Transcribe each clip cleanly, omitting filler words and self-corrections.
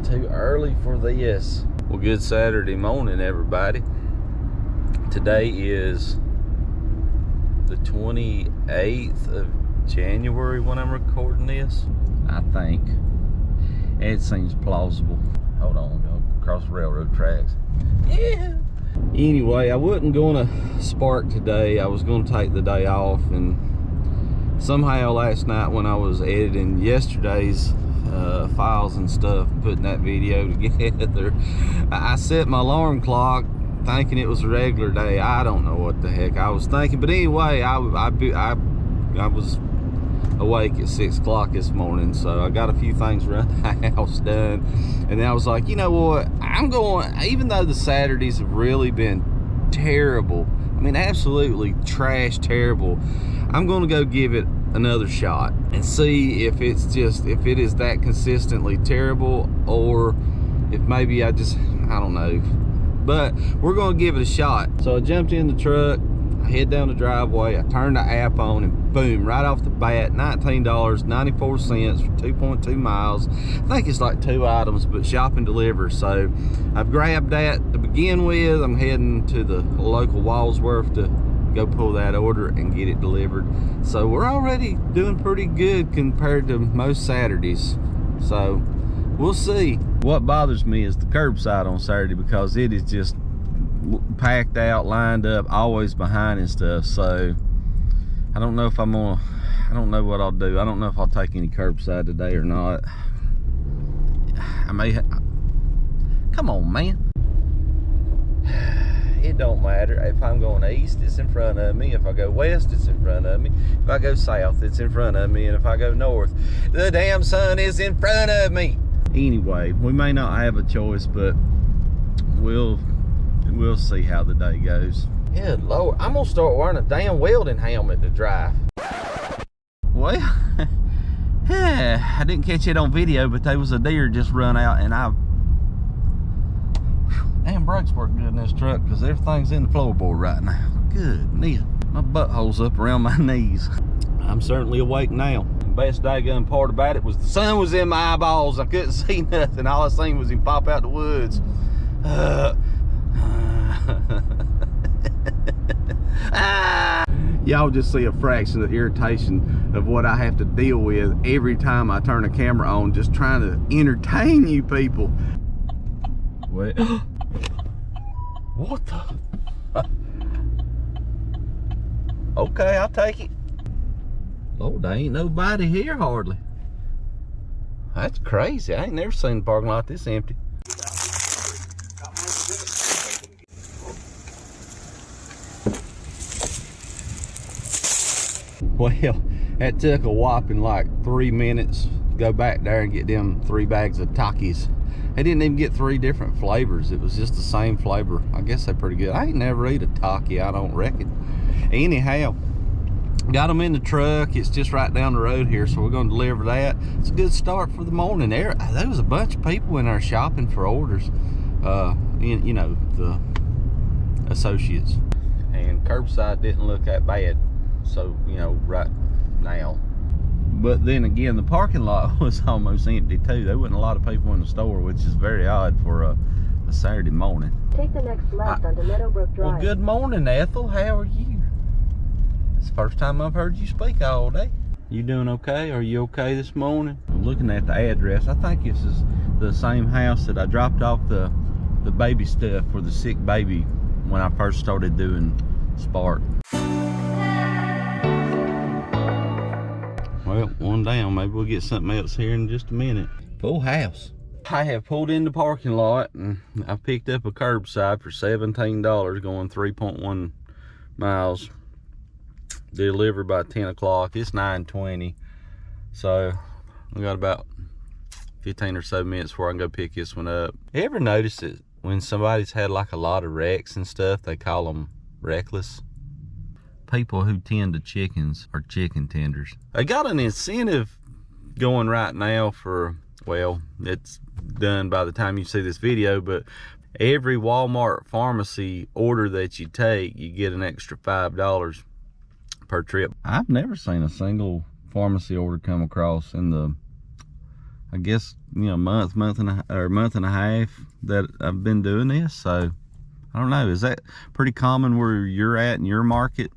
too early for this. Well, good Saturday morning, everybody. Today is the 28th of January when I'm recording this, I think. It seems plausible. Hold on, I'm going across the railroad tracks. Yeah. Anyway, I wasn't gonna spark today. I was gonna take the day off, and somehow last night when I was editing yesterday's files and stuff, putting that video together, I set my alarm clock thinking it was a regular day. I don't know what the heck I was thinking, but anyway, I was awake at 6 o'clock this morning, so I got a few things around the house done, and then I was like, you know what, I'm going, even though the Saturdays have really been terrible, I mean absolutely trash terrible, I'm going to go give it another shot and see if it is that consistently terrible, or if maybe I don't know, but we're going to give it a shot. So I jumped in the truck, I head down the driveway, I turned the app on, and boom, right off the bat, $19.94 for 2.2 miles. I think it's like 2 items, but shop and deliver. So I've grabbed that to begin with. I'm heading to the local Walsworth to go pull that order and get it delivered. So we're already doing pretty good compared to most Saturdays. So we'll see. What bothers me is the curbside on Saturday, because it is just packed out, lined up, always behind and stuff. So I don't know if I don't know what I'll do. I don't know if I'll take any curbside today or not. I may come on, man. It don't matter. If I'm going east, it's in front of me. If I go west, it's in front of me. If I go south, it's in front of me. And if I go north, the damn sun is in front of me. Anyway, we may not have a choice, but we'll see how the day goes. Good Lord, I'm gonna start wearing a damn welding helmet to drive. Well, I didn't catch it on video, but there was a deer just run out, and damn brakes work good in this truck, because everything's in the floorboard right now. Goodness, my butthole's up around my knees. I'm certainly awake now. The best daggone part about it was the sun was in my eyeballs. I couldn't see nothing. All I seen was him pop out the woods. Y'all just see a fraction of the irritation of what I have to deal with every time I turn a camera on, just trying to entertain you people. Wait. What the? Okay, I'll take it. Oh, there ain't nobody here hardly. That's crazy. I ain't never seen a parking lot this empty. Well, that took a whopping like 3 minutes to go back there and get them 3 bags of Takis. They didn't even get 3 different flavors. It was just the same flavor. I guess they're pretty good. I ain't never eat a Taki, I don't reckon. Anyhow, got them in the truck. It's just right down the road here, so we're going to deliver that. It's a good start for the morning. There was a bunch of people in there shopping for orders. You know, the associates. And curbside didn't look that bad. So, you know, right now. But then again, the parking lot was almost empty too. There wasn't a lot of people in the store, which is very odd for a Saturday morning. Take the next left onto Meadowbrook Drive. Well, good morning, Ethel. How are you? It's the first time I've heard you speak all day. You doing okay? Are you okay this morning? I'm looking at the address. I think this is the same house that I dropped off the baby stuff for the sick baby when I first started doing Spark. Well, one down. Maybe we'll get something else here in just a minute. Full house. I have pulled in the parking lot, and I picked up a curbside for $17 going 3.1 miles. Delivered by 10 o'clock. It's 9:20. So we got about 15 or so minutes before I can go pick this one up. You ever notice that when somebody's had like a lot of wrecks and stuff, they call them reckless? People who tend to chickens are chicken tenders. I got an incentive going right now for, well, it's done by the time you see this video, but every Walmart pharmacy order that you take, you get an extra $5 per trip. I've never seen a single pharmacy order come across in the I guess, you know, month and a half that I've been doing this. So I don't know, is that pretty common where you're at in your market?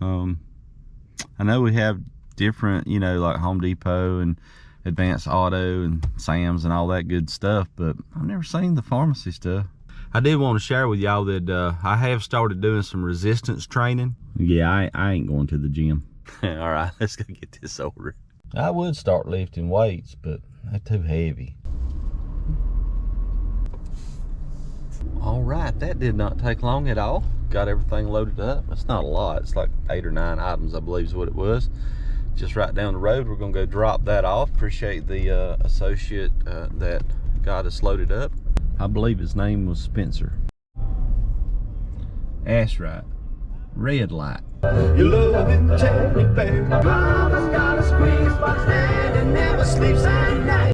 I know we have different, you know, like Home Depot and Advanced Auto and Sam's and all that good stuff, but I've never seen the pharmacy stuff. I did want to share with y'all that I have started doing some resistance training. Yeah, I ain't going to the gym. All right, let's go get this order. I would start lifting weights, but they're too heavy. All right, that did not take long at all. Got everything loaded up. It's not a lot. It's like 8 or 9 items, I believe is what it was. Just right down the road. We're gonna go drop that off. Appreciate the associate that got us loaded up. I believe his name was Spencer. That's right. Red light. Your love in the cherry bear. Mama's got a squeeze box and it never sleeps at night.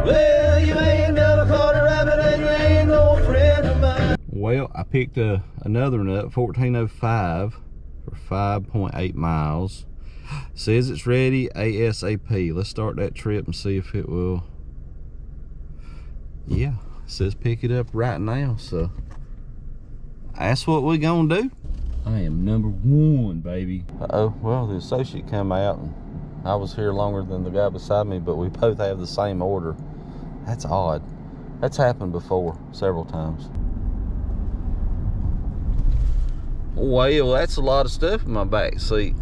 Well, you ain't never caught a rabbit and you ain't no friend of mine. Well, I picked another one up, 1405 for 5.8 miles. Says it's ready ASAP. Let's start that trip and see if it will. Yeah, it says pick it up right now, so that's what we're gonna do. I am number one, baby. Uh-oh, well, the associate came out and I was here longer than the guy beside me, but we both have the same order. That's odd. That's happened before, several times. Well, that's a lot of stuff in my back seat.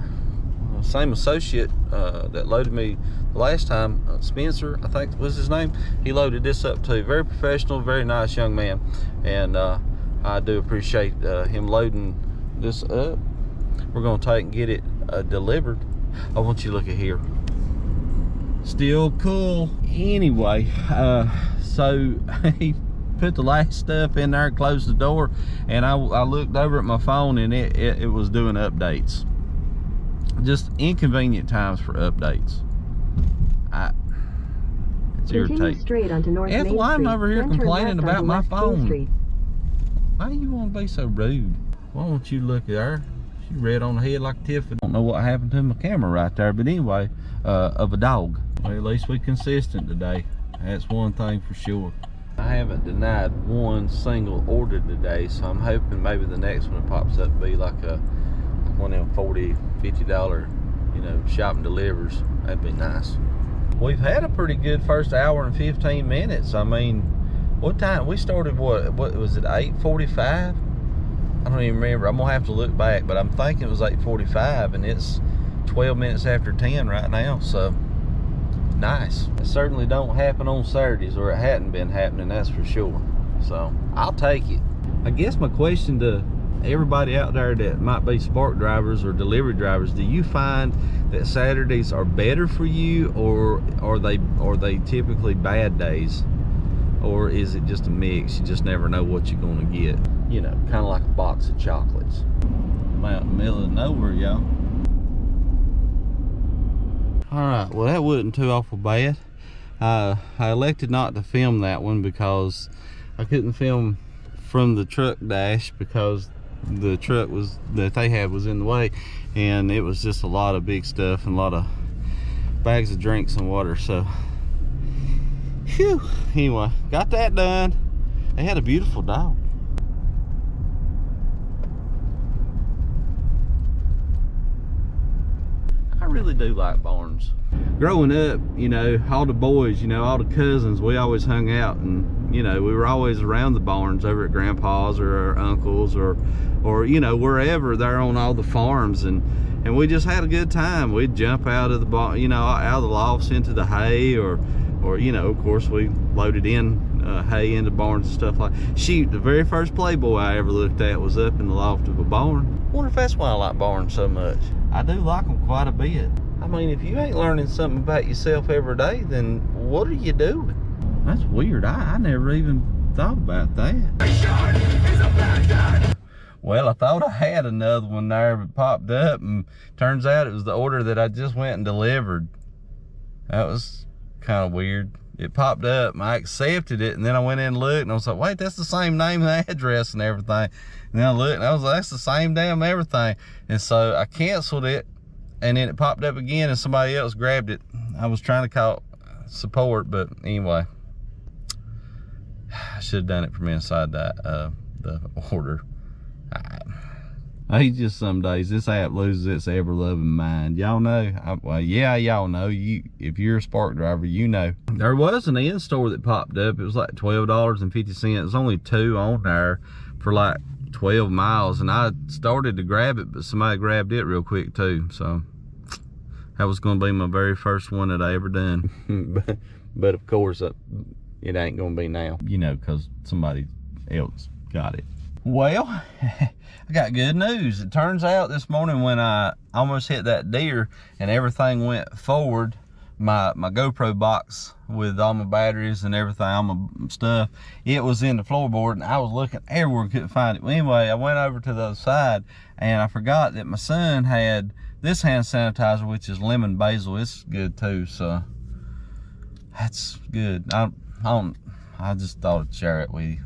Same associate that loaded me the last time, Spencer, I think was his name. He loaded this up too. Very professional, very nice young man, and I do appreciate him loading this up. We're gonna take and get it delivered. I want you to look at here. Still cool. Anyway, so he put the last stuff in there, closed the door, and I looked over at my phone and it was doing updates. Just inconvenient times for updates. It's irritating. Straight onto North Main Street. I'm over here complaining about my phone. Why do you want to be so rude? Why don't you look at her? She red on the head like Tiffany. I don't know what happened to my camera right there, but anyway, of a dog. Well, at least we're consistent today. That's one thing for sure. I haven't denied one single order today, so I'm hoping maybe the next one that pops up be like one of them $40, $50, you know, shopping delivers. That'd be nice. We've had a pretty good first hour and 15 minutes. I mean, what time we started? What was it? 8:45? I don't even remember. I'm gonna have to look back, but I'm thinking it was 8:45, and it's 12 minutes after 10 right now. So nice. It certainly don't happen on Saturdays, or it hadn't been happening, that's for sure. So I'll take it. I guess my question to everybody out there that might be spark drivers or delivery drivers, do you find that Saturdays are better for you, or are they typically bad days, or is it just a mix? You just never know what you're gonna get, you know, kind of like a box of chocolates. I'm out in the middle of nowhere, y'all. All right, well, that wasn't too awful bad. I elected not to film that one because I couldn't film from the truck dash because the truck that they had was in the way, and it was just a lot of big stuff and a lot of bags of drinks and water. So phew, anyway, got that done. They had a beautiful dog. I really do like barns. Growing up, you know, all the boys, you know, all the cousins, we always hung out, and you know, we were always around the barns over at grandpa's or our uncle's or you know, wherever there on all the farms, and we just had a good time. We'd jump out of the barn, you know, out of the lofts into the hay, or you know, of course we loaded in hay into barns and stuff like. Shoot, the very first Playboy I ever looked at was up in the loft of a barn. I wonder if that's why I like barns so much. I do like them quite a bit. I mean, if you ain't learning something about yourself every day, then what are you doing? That's weird. I never even thought about that. Well, I thought I had another one there, but popped up, and turns out it was the order that I just went and delivered. That was kind of weird. it popped up and I accepted it, and then I went in and looked and I was like, wait, that's the same name and address and everything. And then I looked and I was like, that's the same damn everything. And so I canceled it, and then it popped up again and somebody else grabbed it. I was trying to call support, but anyway, I should have done it from inside the order. I just some days this app loses its ever-loving mind. Y'all know, well, yeah, y'all know. If you're a Spark driver, you know. There was an in-store that popped up. It was like $12.50. There's only 2 on there for like 12 miles, and I started to grab it, but somebody grabbed it real quick too. So that was going to be my very first one that I ever done. but of course, it ain't going to be now. You know, because somebody else got it. Well, I got good news. It turns out this morning when I almost hit that deer and everything went forward, my GoPro box with all my batteries and everything, all my stuff, it was in the floorboard, and I was looking everywhere, couldn't find it. Well, anyway, I went over to the other side, and I forgot that my son had this hand sanitizer, which is lemon basil. It's good too, so that's good. I just thought I'd share it with you.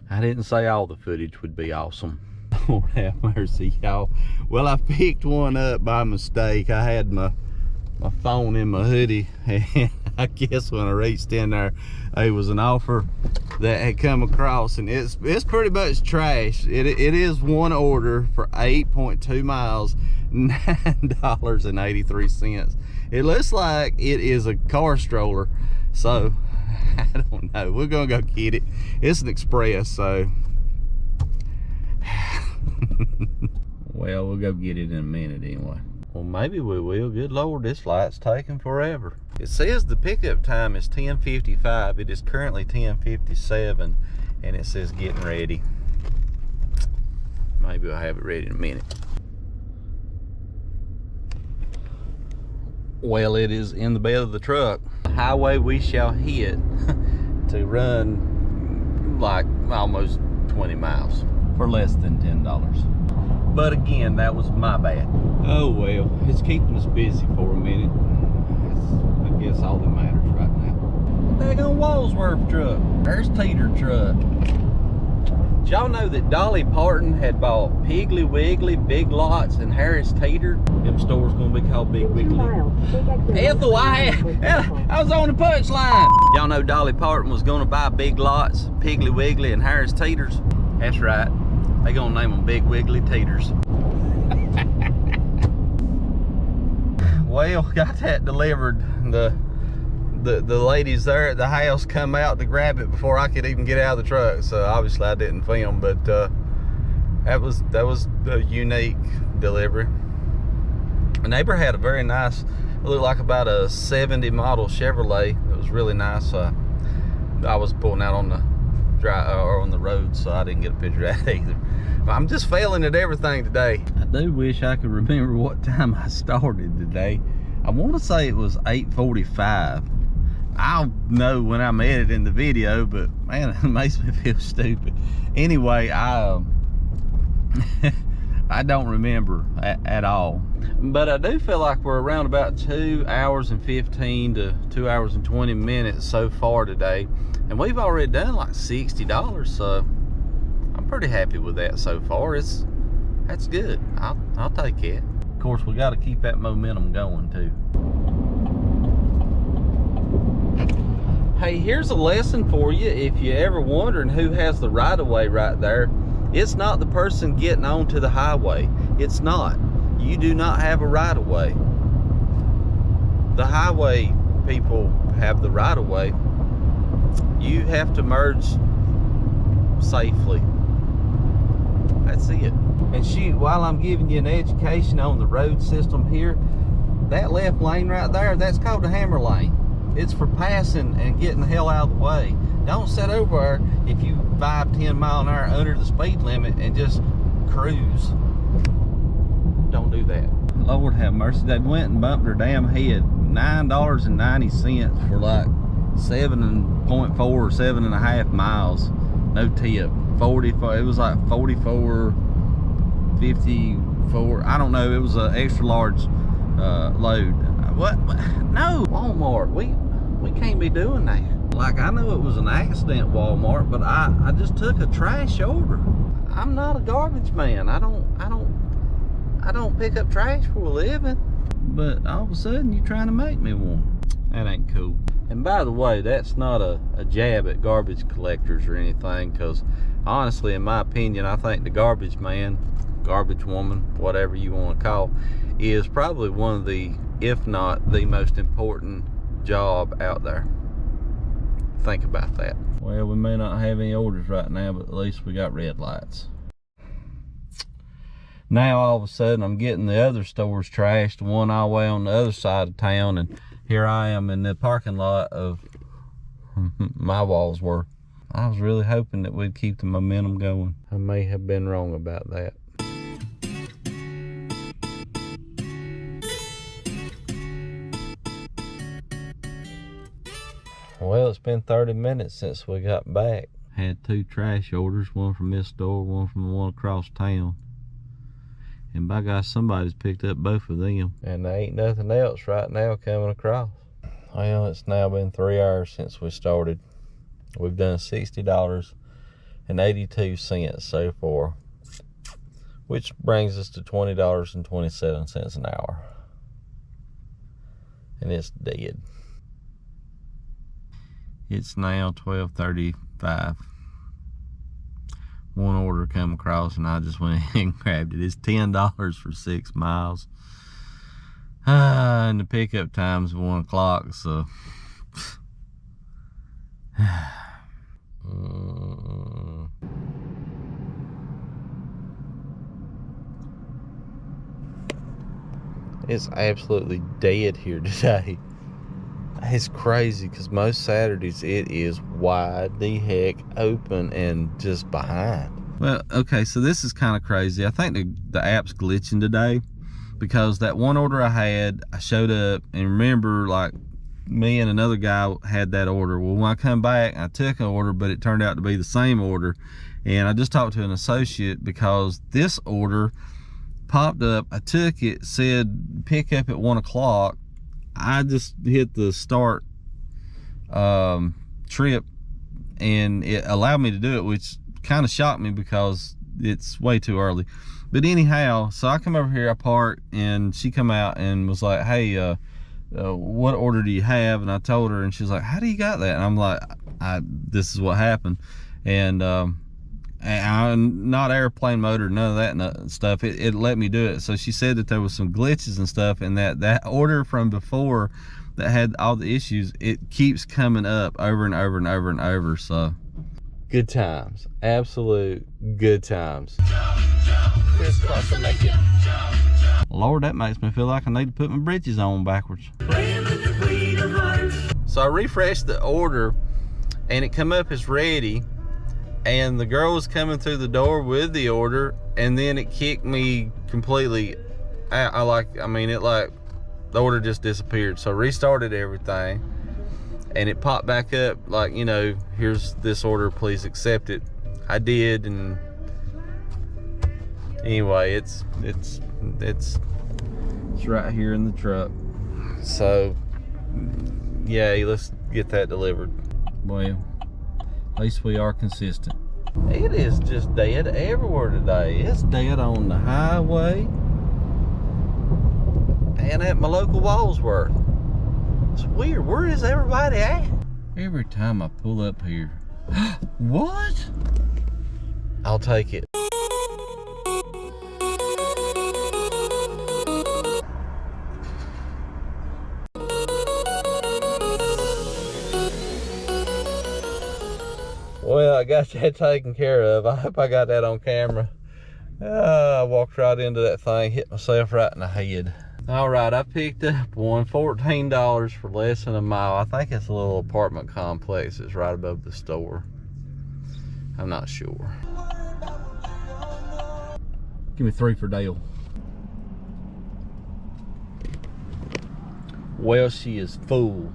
I didn't say all the footage would be awesome. Lord have mercy, y'all. Well, I picked one up by mistake. I had my phone in my hoodie, and I guess when I reached in there, it was an offer that had come across, and it's pretty much trash. It is one order for 8.2 miles, $9.83. It looks like it is a car stroller, so I don't know. We're gonna go get it. It's an express, so well, we'll go get it in a minute anyway. Well, maybe we will. Good Lord, this light's taking forever. It says the pickup time is 10:55. It is currently 10:57, and it says getting ready. Maybe I'll have it ready in a minute. Well, it is in the bed of the truck. The highway we shall hit to run like almost 20 miles for less than $10. But again, that was my bad. Oh well, it's keeping us busy for a minute. That's, I guess, all that matters right now. Daggone Walsworth truck. There's Teeter truck. Did y'all know that Dolly Parton had bought Piggly Wiggly, Big Lots, and Harris Teeter? Them stores gonna be called Big Wiggly. Ethel, I was on the punchline. Y'all know Dolly Parton was gonna buy Big Lots, Piggly Wiggly, and Harris Teeters? That's right. They gonna name them Big Wiggly Teeters. Well, got that delivered. The ladies there at the house come out to grab it before I could even get out of the truck. So obviously I didn't film, but that was a unique delivery. A neighbor had a very nice, it looked like about a 70 model Chevrolet. It was really nice. I was pulling out on the on the road, so I didn't get a picture of that either. I'm just failing at everything today. I do wish I could remember what time I started today. I want to say it was 8:45. I'll know when I'm editing the video, but man, it makes me feel stupid. Anyway, I don't remember at all. But I do feel like we're around about 2 hours and 15 to 2 hours and 20 minutes so far today. And we've already done like $60, so I'm pretty happy with that so far. That's good. I'll take it. Of course, we got to keep that momentum going too. Hey, here's a lesson for you. If you're ever wondering who has the right-of-way right there, it's not the person getting onto the highway. It's not. You do not have a right-of-way. The highway people have the right-of-way. You have to merge safely. That's it. And shoot, while I'm giving you an education on the road system here, that left lane right there, that's called the hammer lane. It's for passing and getting the hell out of the way. Don't sit over there if you 5-10 mile an hour under the speed limit and just cruise. Don't do that. Lord have mercy, they went and bumped their damn head. $9.90 for like 7.4 or 7.5 miles. No tip. 44, it was like 44, 54, I don't know, it was an extra large load. What? No, Walmart, we We can't be doing that. Like, I know it was an accident, Walmart, but I just took a trash order. I'm not a garbage man. I don't pick up trash for a living. But all of a sudden, you're trying to make me one. That ain't cool. And by the way, that's not a jab at garbage collectors or anything, because honestly, in my opinion, I think the garbage man, garbage woman, whatever you want to call, is probably one of the, if not the most important job out there. Think about that. Well, we may not have any orders right now, but at least we got red lights. Now all of a sudden I'm getting the other stores trashed, one all the way on the other side of town, and here I am in the parking lot of my walls were. I was really hoping that we'd keep the momentum going. I may have been wrong about that. Well, it's been 30 minutes since we got back. Had 2 trash orders, one from this store, one from the one across town. And by God, somebody's picked up both of them. And there ain't nothing else right now coming across. Well, it's now been 3 hours since we started. We've done $60.82 so far, which brings us to $20.27 an hour. And it's dead. It's now 12:35. One order come across and I just went and grabbed it. It's $10 for 6 miles. And the pickup time's 1 o'clock, so it's absolutely dead here today. It's crazy because most Saturdays it is wide the heck open and just behind. Well, okay, so this is kind of crazy. I think the app's glitching today, because that one order I showed up, and remember, like, me and another guy had that order. Well, when I come back, I took an order, but it turned out to be the same order. And I just talked to an associate because this order popped up. I took it, said pick up at 1 o'clock. I just hit the start trip and it allowed me to do it, which kind of shocked me because it's way too early. But anyhow, so I come over here, I park, and she come out and was like, hey, what order do you have? And I told her, and she's like, how do you got that? And I'm like, this is what happened. And I'm not airplane mode or none of that stuff. It let me do it. So she said that there was some glitches and stuff, and that order from before that had all the issues, it keeps coming up over and over and over and over. So good times, absolute good times. Lord, that makes me feel like I need to put my britches on backwards. So I refreshed the order and it come up as ready, and the girl was coming through the door with the order, and then it kicked me completely out. The order just disappeared. So I restarted everything, and it popped back up like, you know, here's this order, please accept it. I did, and anyway, it's right here in the truck. So yeah, let's get that delivered. Well, at least we are consistent. It is just dead everywhere today. It's dead on the highway and at my local Walsworth. It's weird. Where is everybody at? Every time I pull up here. What? I'll take it. Well, I got that taken care of. I hope I got that on camera. I walked right into that thing, hit myself right in the head. All right, I picked up one, $14 for less than a mile. I think it's a little apartment complex. It's right above the store. I'm not sure. Give me 3 for Dale. Well, she is full.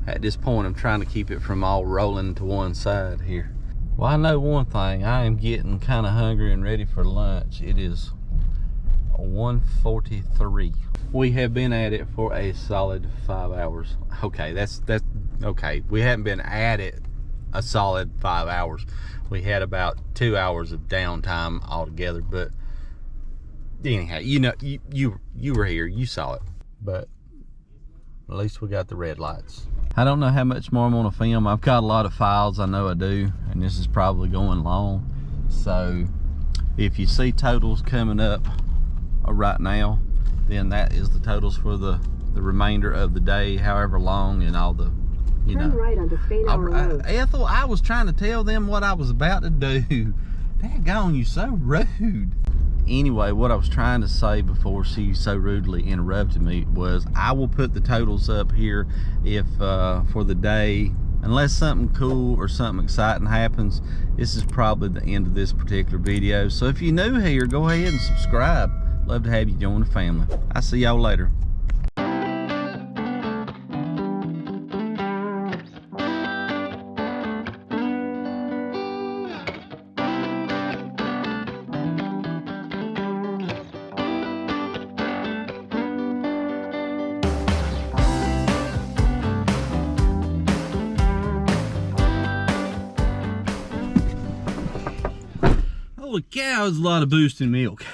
At this point, I'm trying to keep it from all rolling to one side here. Well, I know one thing. I am getting kind of hungry and ready for lunch. It is 1:43. We have been at it for a solid 5 hours. Okay, that's okay, we hadn't been at it a solid 5 hours. We had about 2 hours of downtime altogether, but anyhow, you know, you were here, you saw it, but at least we got the red lights. I don't know how much more I'm gonna film. I've got a lot of files, I know I do, and this is probably going long. So if you see totals coming up right now, then that is the totals for the remainder of the day, however long, and all the, you know. Turn right onto Spainhour Road. Ethel, I was trying to tell them what I was about to do. Daggone, you so rude. Anyway, what I was trying to say before she so rudely interrupted me was I will put the totals up here if for the day, unless something cool or something exciting happens. This is probably the end of this particular video. So if you're new here, go ahead and subscribe. Love to have you join the family. I'll see y'all later. Holy cow, there's a lot of boosting milk.